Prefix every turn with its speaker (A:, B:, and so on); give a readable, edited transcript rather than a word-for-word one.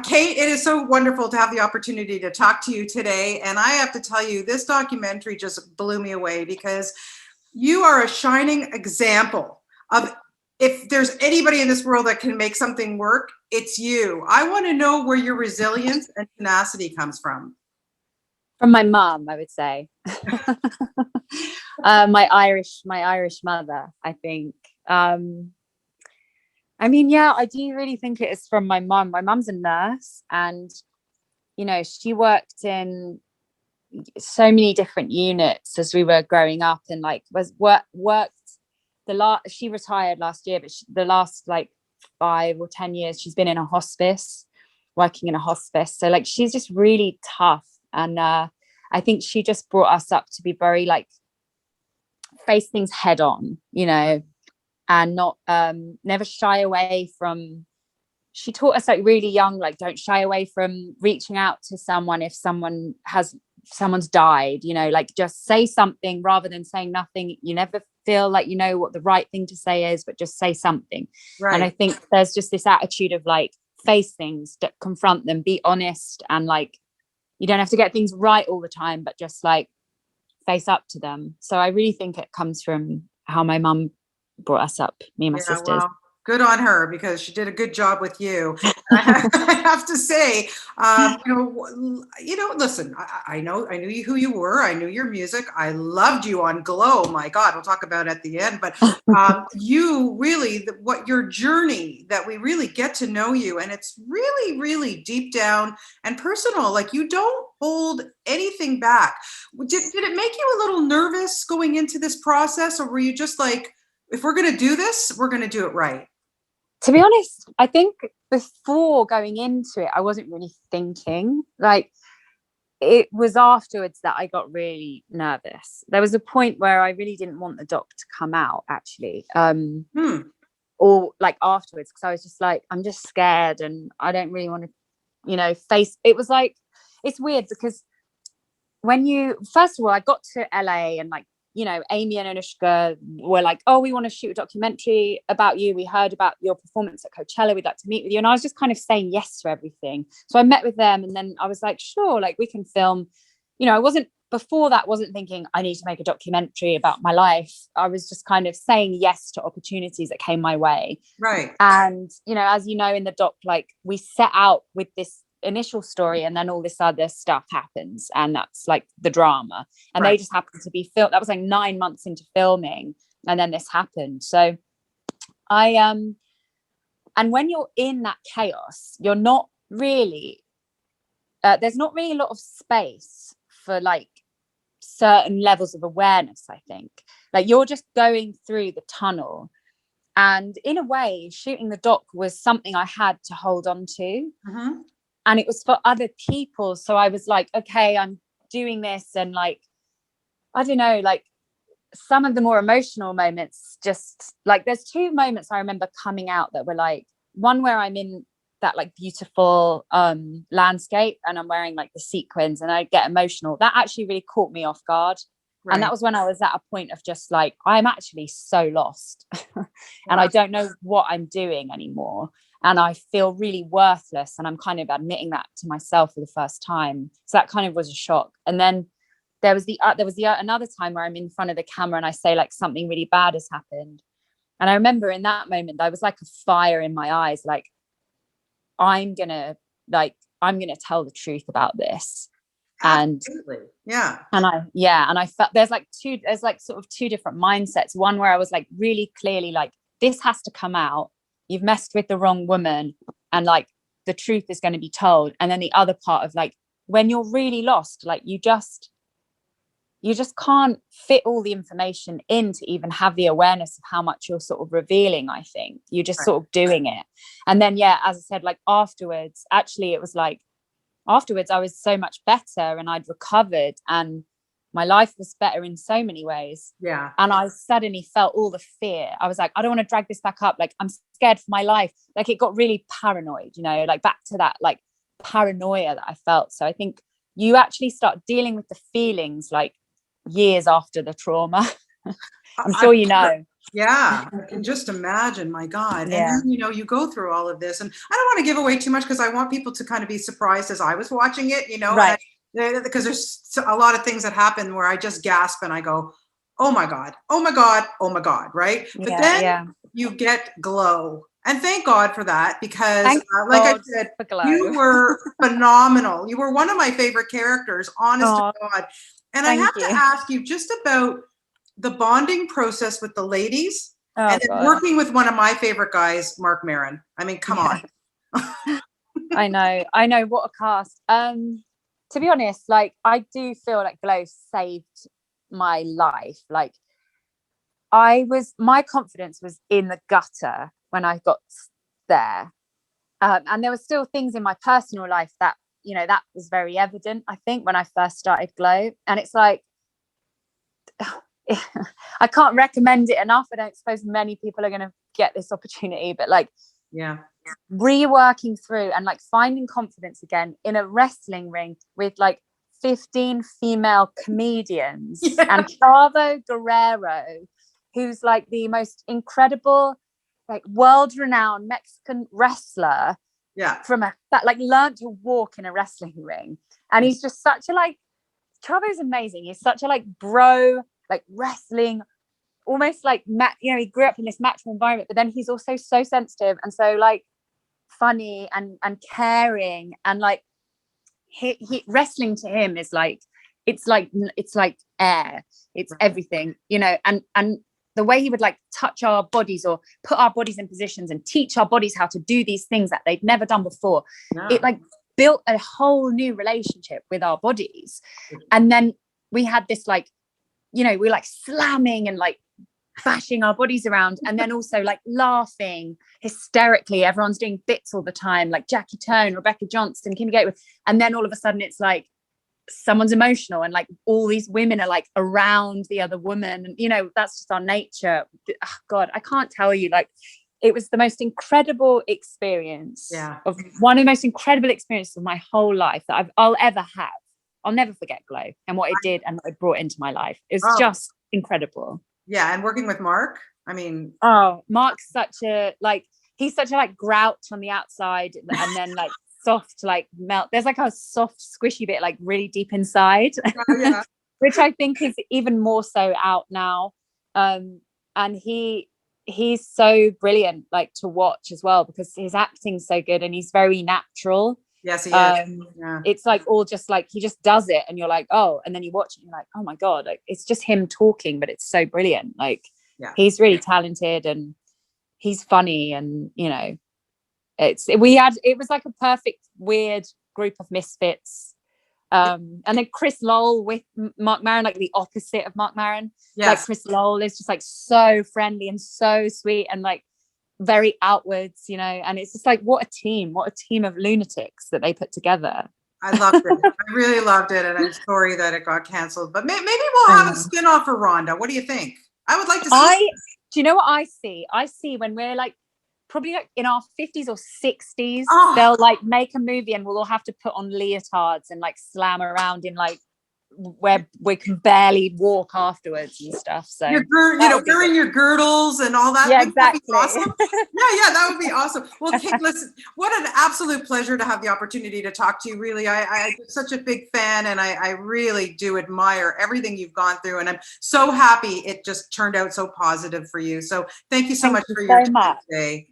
A: Kate, it is so wonderful to have the opportunity to talk to you today. And I have to tell you, this documentary just blew me away because you are a shining example of, if there's anybody in this world that can make something work, it's you. I want to know where your resilience and tenacity comes from.
B: From my mum, I would say. My Irish mother, I think. I mean, yeah, I do really think it is from my mum. My mum's a nurse, and she worked in so many different units as we were growing up, and like worked she retired last year, but the last like 5 or 10 years she's been in a hospice, working in a hospice. So like she's just really tough, and I think she just brought us up to be very like face things head on, and not never shy away from. She taught us like really young, like don't shy away from reaching out to someone if someone's died, like just say something rather than saying nothing. You never feel like you know what the right thing to say is, but just say something. Right. And I think there's just this attitude of like face things, confront them, be honest, and like you don't have to get things right all the time, but just like face up to them. So I really think it comes from how my mum brought us up, me and my sisters.
A: Well, good on her, because she did a good job with you. I have to say, listen, I knew who you were. I knew your music. I loved you on Glow. My God, we'll talk about it at the end. But you really, what your journey, that we really get to know you, and it's really, really deep down and personal. Like you don't hold anything back. Did it make you a little nervous going into this process, or were you just like, if we're going to do this, we're going to do it right?
B: To be honest, I think before going into it, I wasn't really thinking. Like, it was afterwards that I got really nervous. There was a point where I really didn't want the doc to come out, actually. Or like afterwards, because I was just like, I'm just scared and I don't really want to, face. It was like, it's weird because first of all, I got to LA and like, Amy and Anushka were like, oh, we want to shoot a documentary about you. We heard about your performance at Coachella. We'd like to meet with you. And I was just kind of saying yes to everything. So I met with them, and then I was like, sure, like we can film. I wasn't thinking I need to make a documentary about my life. I was just kind of saying yes to opportunities that came my way.
A: Right.
B: And, as you know, in the doc, like we set out with this initial story, and then all this other stuff happens, and that's like the drama, and They just happened to be filmed. That was like 9 months into filming, and then this happened. So I and when you're in that chaos, you're not really there's not really a lot of space for like certain levels of awareness. I think like you're just going through the tunnel, and in a way shooting the doc was something I had to hold on to. And it was for other people. So I was like, okay, I'm doing this. And like, I don't know, like some of the more emotional moments, just like there's 2 moments I remember coming out that were like, one where I'm in that like beautiful landscape and I'm wearing like the sequins and I get emotional. That actually really caught me off guard. Right. And that was when I was at a point of just like, I'm actually so lost and I don't know what I'm doing anymore. And I feel really worthless. And I'm kind of admitting that to myself for the first time. So that kind of was a shock. And then there was another time where I'm in front of the camera and I say like something really bad has happened. And I remember in that moment, there was like a fire in my eyes. Like, I'm going to tell the truth about this.
A: Absolutely.
B: And I felt there's sort of 2 different mindsets. One where I was like really clearly like, this has to come out. You've messed with the wrong woman, and like the truth is going to be told. And then the other part of like, when you're really lost, like you just can't fit all the information in to even have the awareness of how much you're sort of revealing. I think you're just sort of doing it. And then, as I said, like afterwards, actually, it was like, afterwards I was so much better and I'd recovered and my life was better in so many ways. And I suddenly felt all the fear. I was like, I don't want to drag this back up. Like, I'm scared for my life. Like, it got really paranoid, like back to that like paranoia that I felt. So I think you actually start dealing with the feelings like years after the trauma. I'm sure you know.
A: Yeah, I can just imagine, my God. And
B: Yeah.
A: then, you go through all of this, and I don't want to give away too much because I want people to kind of be surprised as I was watching it,
B: Right.
A: because there's a lot of things that happen where I just gasp and I go, oh my God, oh my God, oh my God, right? But
B: Yeah.
A: then
B: Yeah.
A: you get Glow. And thank God for that because,
B: Thank
A: like I
B: God
A: said,
B: for Glow.
A: you were phenomenal. You were one of my favorite characters, honest to
B: Oh,
A: God. And I
B: thank
A: have to
B: you.
A: ask you just about the bonding process with the ladies and
B: Oh
A: then
B: God.
A: working with one of my favorite guys, Mark Maron. I mean, come on.
B: Yeah. I know what a cast. To be honest, like I do feel like Glow saved my life. Like my confidence was in the gutter when I got there. And there were still things in my personal life that, that was very evident, I think, when I first started Glow. And it's like, I can't recommend it enough. I don't suppose many people are going to get this opportunity, but like,
A: Yeah.
B: reworking through and like finding confidence again in a wrestling ring with like 15 female comedians
A: Yeah.
B: and Chavo Guerrero, who's like the most incredible, like world-renowned Mexican wrestler
A: Yeah.
B: that like learned to walk in a wrestling ring. And he's just such a like, Chavo's amazing. He's such a like bro, like wrestling, almost like he grew up in this matchful environment, but then he's also so sensitive and so like funny and caring, and like he wrestling to him is like it's like air, it's everything, and the way he would like touch our bodies or put our bodies in positions and teach our bodies how to do these things that they'd never done before.
A: Yeah.
B: It like built a whole new relationship with our bodies. And then we had this like, we're like slamming and like bashing our bodies around, and then also like laughing hysterically. Everyone's doing bits all the time, like Jackie Tone, Rebecca Johnson, Kimmy Gateway. And then all of a sudden it's like someone's emotional and like all these women are like around the other woman. And, that's just our nature. Oh, God, I can't tell you, like, it was the most incredible experience of one of the most incredible experiences of my whole life that I'll ever have. I'll never forget Glow and what it did and what it brought into my life. It's just incredible.
A: Yeah. And working with Mark, I mean,
B: Mark's he's such a like grouch on the outside and then like soft, like melt. There's like a soft, squishy bit like really deep inside,
A: yeah.
B: which I think is even more so out now. And he's so brilliant, like to watch as well, because his acting's so good and he's very natural.
A: Yes, he is.
B: It's like all just like he just does it and you're like, oh, and then you watch it and you're like, oh my God, like it's just him talking, but it's so brilliant. Like he's really talented and he's funny, and it was like a perfect weird group of misfits. And then Chris Lowell with Mark Maron, like the opposite of Mark Maron. Like Chris Lowell is just like so friendly and so sweet and like very outwards, and it's just like what a team of lunatics that they put together.
A: I loved it. I really loved it, and I'm sorry that it got canceled, but maybe we'll have a spin-off for Rhonda. What do you think? I would like to see.
B: Do you know what I see when we're like probably like in our 50s or 60s, they'll like make a movie and we'll all have to put on leotards and like slam around in like where we can barely walk afterwards and stuff. So
A: wearing your girdles and all that.
B: Yeah, exactly.
A: Awesome. That would be awesome. Well, Kate, listen, what an absolute pleasure to have the opportunity to talk to you. Really, I'm such a big fan, and I really do admire everything you've gone through, and I'm so happy it just turned out so positive for you. So thank you so much for your time today.